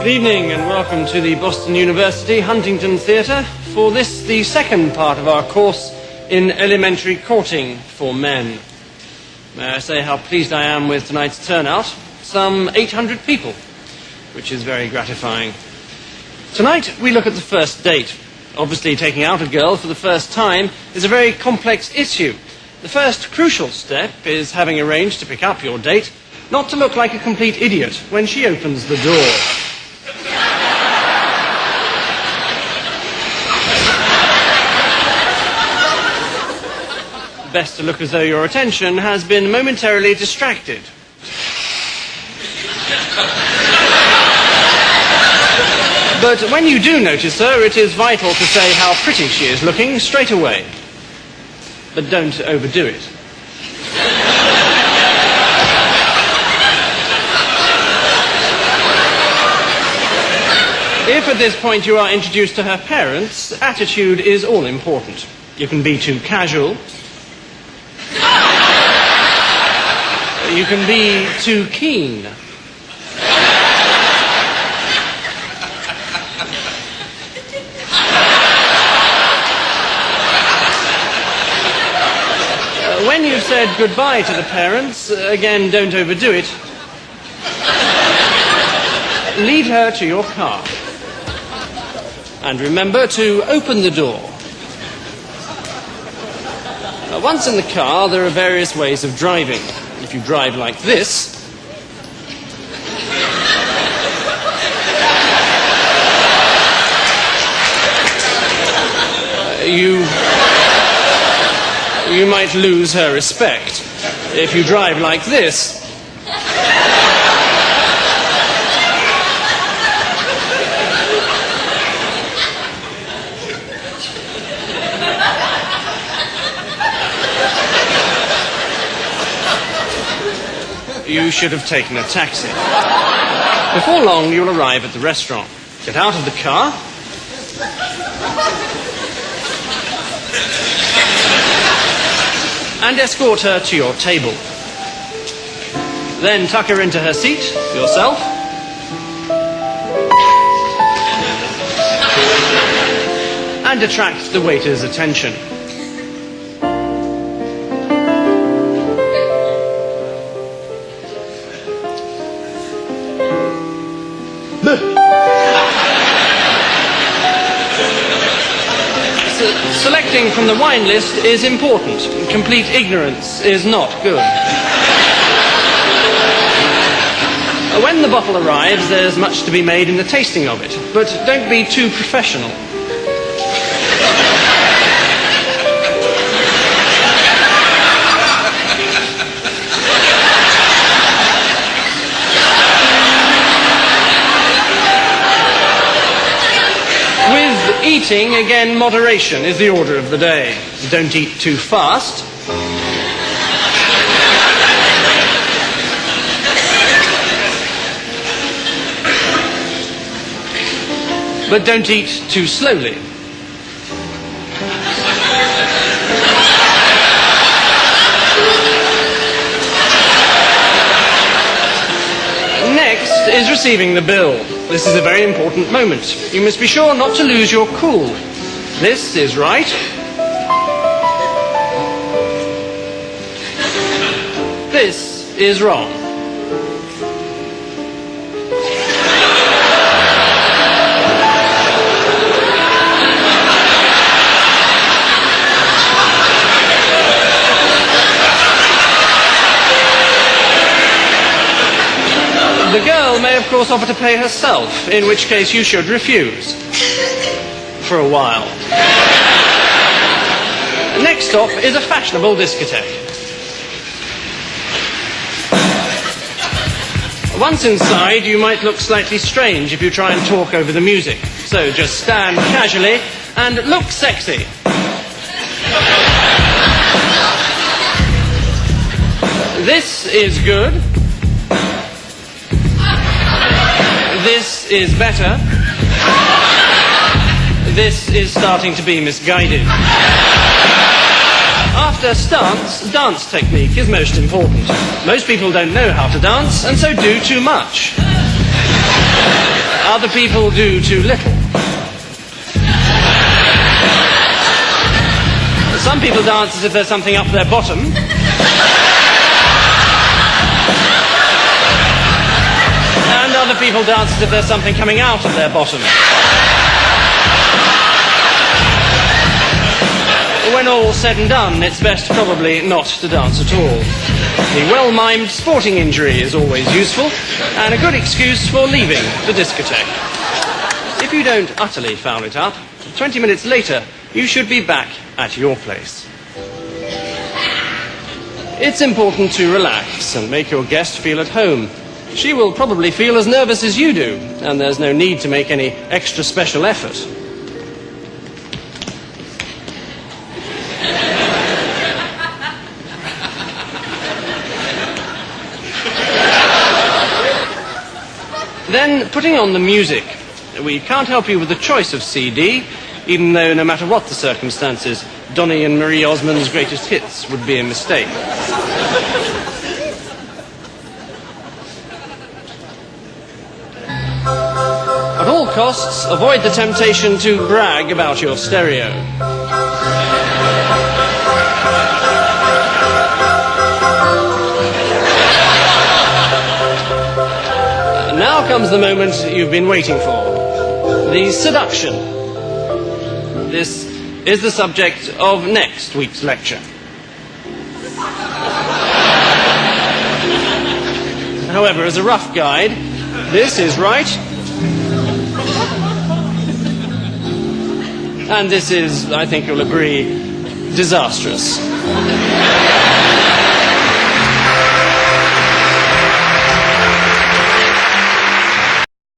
Good evening and welcome to the Boston University Huntington Theatre for this, the second part of our course in elementary courting for men. May I say how pleased I am with tonight's turnout? Some 800 people, which is very gratifying. Tonight we look at the first date. Obviously, taking out a girl for the first time is a very complex issue. The first crucial step is having arranged to pick up your date not to look like a complete idiot when she opens the door. Best to look as though your attention has been momentarily distracted. But when you do notice her, it is vital to say how pretty she is looking straight away. But don't overdo it. If at this point you are introduced to her parents, attitude is all important. You can be too casual. You can be too keen. When you've said goodbye to the parents, again, don't overdo it. Lead her to your car. And remember to open the door. Once in the car, there are various ways of driving. If you drive like this, you might lose her respect. If you drive like this, you should have taken a taxi. Before long, you'll arrive at the restaurant. Get out of the car. And escort her to your table. Then tuck her into her seat yourself. And attract the waiter's attention. Selecting from the wine list is important. Complete ignorance is not good. When the bottle arrives, there's much to be made in the tasting of it, but don't be too professional. Eating, again, moderation is the order of the day. Don't eat too fast. But don't eat too slowly. Next is receiving the bill. This is a very important moment. You must be sure not to lose your cool. This is right. This is wrong. The girl may, of course, offer to pay herself, in which case you should refuse. For a while. Next stop is a fashionable discotheque. Once inside, you might look slightly strange if you try and talk over the music. So just stand casually and look sexy. This is good. This is better. This is starting to be misguided. After stance, dance technique is most important. Most people don't know how to dance, and so do too much. Other people do too little. Some people dance as if there's something up their bottom. And other people dance as if there's something coming out of their bottom. When all's said and done, it's best probably not to dance at all. The well-mimed sporting injury is always useful, and a good excuse for leaving the discotheque. If you don't utterly foul it up, 20 minutes later, you should be back at your place. It's important to relax and make your guest feel at home. She will probably feel as nervous as you do, and there's no need to make any extra special effort. Then, putting on the music. We can't help you with the choice of CD, even though no matter what the circumstances, Donny and Marie Osmond's greatest hits would be a mistake. At all costs, avoid the temptation to brag about your stereo. Now comes the moment you've been waiting for. The seduction. This is the subject of next week's lecture. However, as a rough guide, this is right. And this is, I think you'll agree, disastrous.